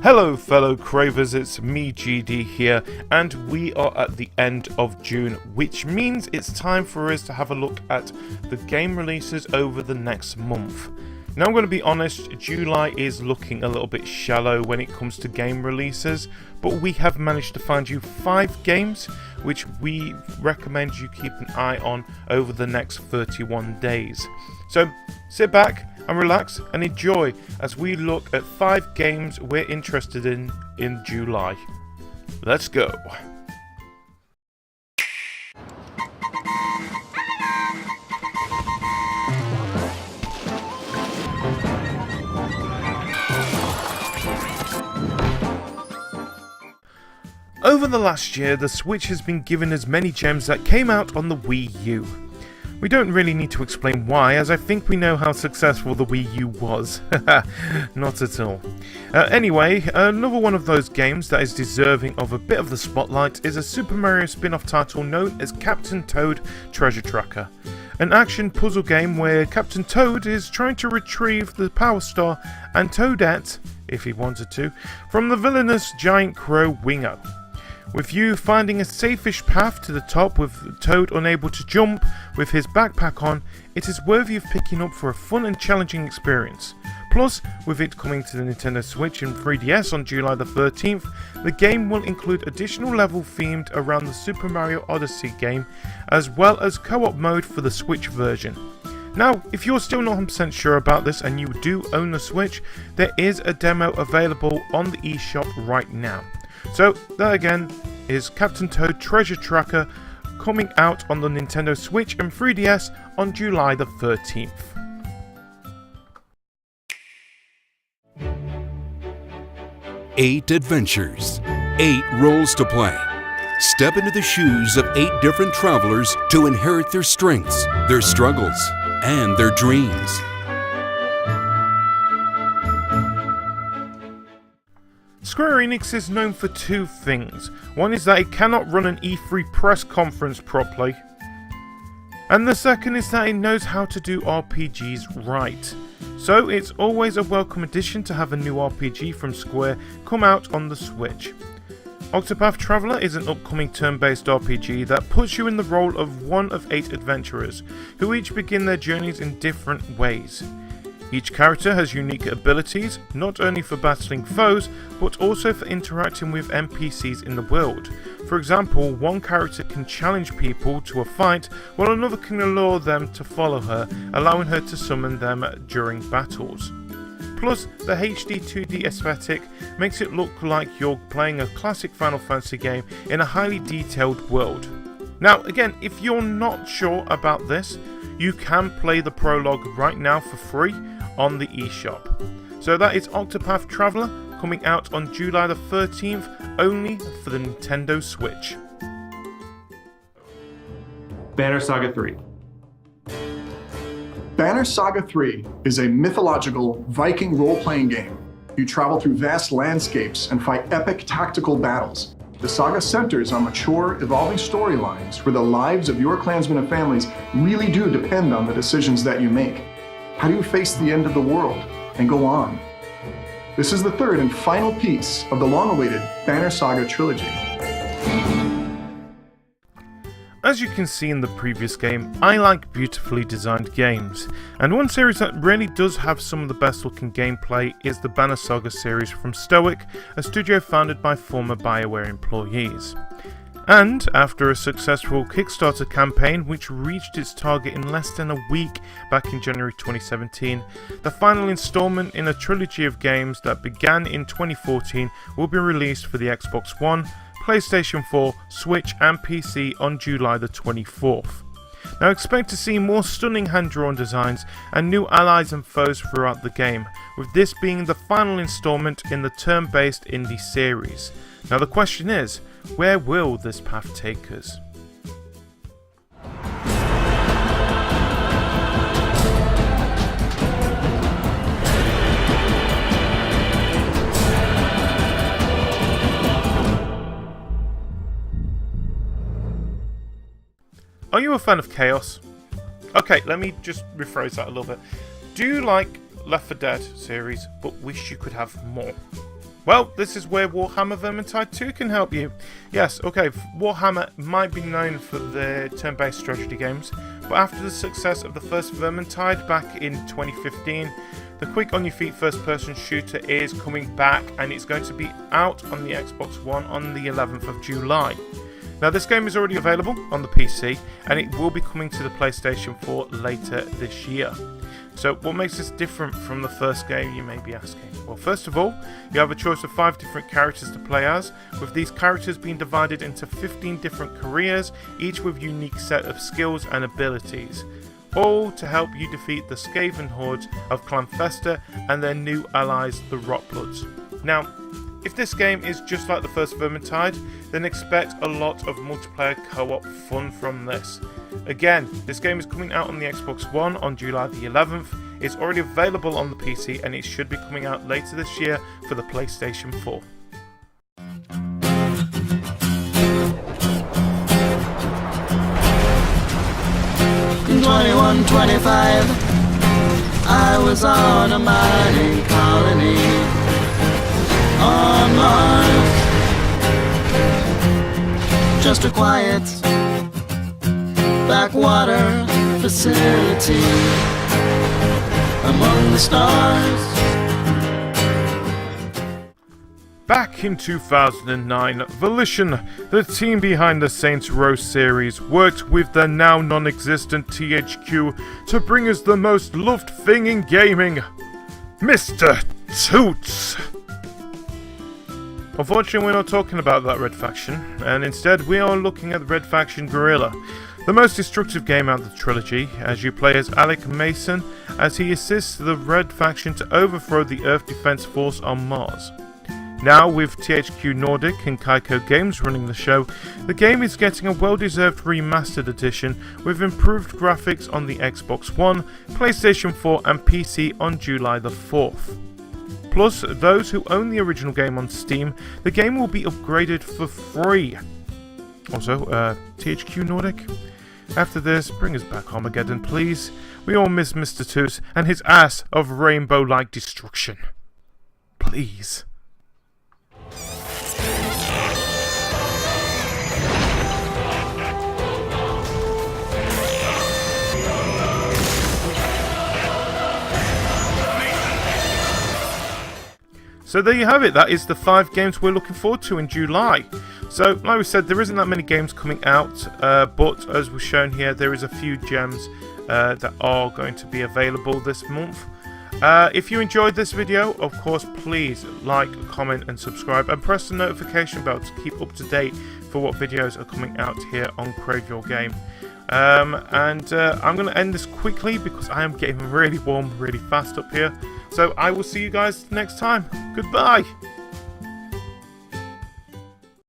Hello fellow Cravers, it's me GD here, and we are at the end of June, which means it's time for us to have a look at the game releases over the next month. Now I'm going to be honest, July is looking a little bit shallow when it comes to game releases, but we have managed to find you 5 games which we recommend you keep an eye on over the next 31 days. So sit back and relax and enjoy as we look at 5 games we're interested in July. Let's go. Over the last year, the Switch has been given as many gems that came out on the Wii U. We don't really need to explain why, as I think we know how successful the Wii U was. Not at all. Anyway, another one of those games that is deserving of a bit of the spotlight is a Super Mario spin-off title known as Captain Toad Treasure Tracker. An action puzzle game where Captain Toad is trying to retrieve the Power Star and Toadette, if he wanted to, from the villainous giant crow Wingo. With you finding a safe-ish path to the top with Toad unable to jump with his backpack on, it is worthy of picking up for a fun and challenging experience. Plus, with it coming to the Nintendo Switch and 3DS on July the 13th, the game will include additional level themed around the Super Mario Odyssey game, as well as co-op mode for the Switch version. Now, if you're still not 100% sure about this and you do own the Switch, there is a demo available on the eShop right now. So, that again is Captain Toad Treasure Tracker coming out on the Nintendo Switch and 3DS on July the 13th. Eight adventures, 8 roles to play. Step into the shoes of 8 different travelers to inherit their strengths, their struggles, and their dreams. Square Enix is known for 2 things. One is that it cannot run an E3 press conference properly, and the second is that it knows how to do RPGs right. So it's always a welcome addition to have a new RPG from Square come out on the Switch. Octopath Traveler is an upcoming turn-based RPG that puts you in the role of one of 8 adventurers, who each begin their journeys in different ways. Each character has unique abilities, not only for battling foes, but also for interacting with NPCs in the world. For example, one character can challenge people to a fight, while another can allure them to follow her, allowing her to summon them during battles. Plus, the HD 2D aesthetic makes it look like you're playing a classic Final Fantasy game in a highly detailed world. Now, again, if you're not sure about this, you can play the prologue right now for free on the eShop. So that is Octopath Traveler coming out on July the 13th only for the Nintendo Switch. Banner Saga 3. Banner Saga 3 is a mythological Viking role-playing game. You travel through vast landscapes and fight epic tactical battles. The saga centers on mature, evolving storylines where the lives of your clansmen and families really do depend on the decisions that you make. How do you face the end of the world and go on? This is the 3rd and final piece of the long-awaited Banner Saga trilogy. As you can see in the previous game, I like beautifully designed games, and one series that really does have some of the best looking gameplay is the Banner Saga series from Stoic, a studio founded by former BioWare employees. And after a successful Kickstarter campaign which reached its target in less than a week back in January 2017, the final installment in a trilogy of games that began in 2014 will be released for the Xbox One, PlayStation 4, Switch and PC on July the 24th. Now expect to see more stunning hand-drawn designs and new allies and foes throughout the game, with this being the final installment in the turn-based indie series. Now the question is, where will this path take us? Are you a fan of chaos? Okay, let me just rephrase that a little bit. Do you like Left 4 Dead series, but wish you could have more? Well, this is where Warhammer Vermintide 2 can help you. Yes, okay, Warhammer might be known for their turn-based strategy games, but after the success of the first Vermintide back in 2015, the quick on-your-feet first-person shooter is coming back, and it's going to be out on the Xbox One on the 11th of July. Now, this game is already available on the PC, and it will be coming to the PlayStation 4 later this year. So what makes this different from the first game, you may be asking? Well, first of all, you have a choice of 5 different characters to play as, with these characters being divided into 15 different careers, each with a unique set of skills and abilities, all to help you defeat the Skaven hordes of Clan Fester and their new allies, the Rotbloods. Now, if this game is just like the first Vermintide, then expect a lot of multiplayer co-op fun from this. Again, this game is coming out on the Xbox One on July the 11th, it's already available on the PC, and it should be coming out later this year for the PlayStation 4. In 2125, I was on a mining colony on Mars. Just a quiet backwater facility among the stars. Back in 2009, Volition, the team behind the Saints Row series, worked with the now non-existent THQ to bring us the most loved thing in gaming, Mr. Toots. Unfortunately, we're not talking about that Red Faction, and instead we are looking at Red Faction Guerrilla, the most destructive game out of the trilogy, as you play as Alec Mason as he assists the Red Faction to overthrow the Earth Defense Force on Mars. Now, with THQ Nordic and Kaiko Games running the show, the game is getting a well-deserved remastered edition with improved graphics on the Xbox One, PlayStation 4 and PC on July the 4th. Plus, those who own the original game on Steam, the game will be upgraded for free. Also, THQ Nordic, after this, bring us back Armageddon, please. We all miss Mr. Toots and his ass of rainbow-like destruction. Please. So there you have it, that is the 5 games we're looking forward to in July. So, like we said, there isn't that many games coming out, but as was shown here, there is a few gems that are going to be available this month. If you enjoyed this video, of course, please like, comment and subscribe, and press the notification bell to keep up to date for what videos are coming out here on Crave Your Game. I'm going to end this quickly because I am getting really warm really fast up here. So I will see you guys next time. Goodbye.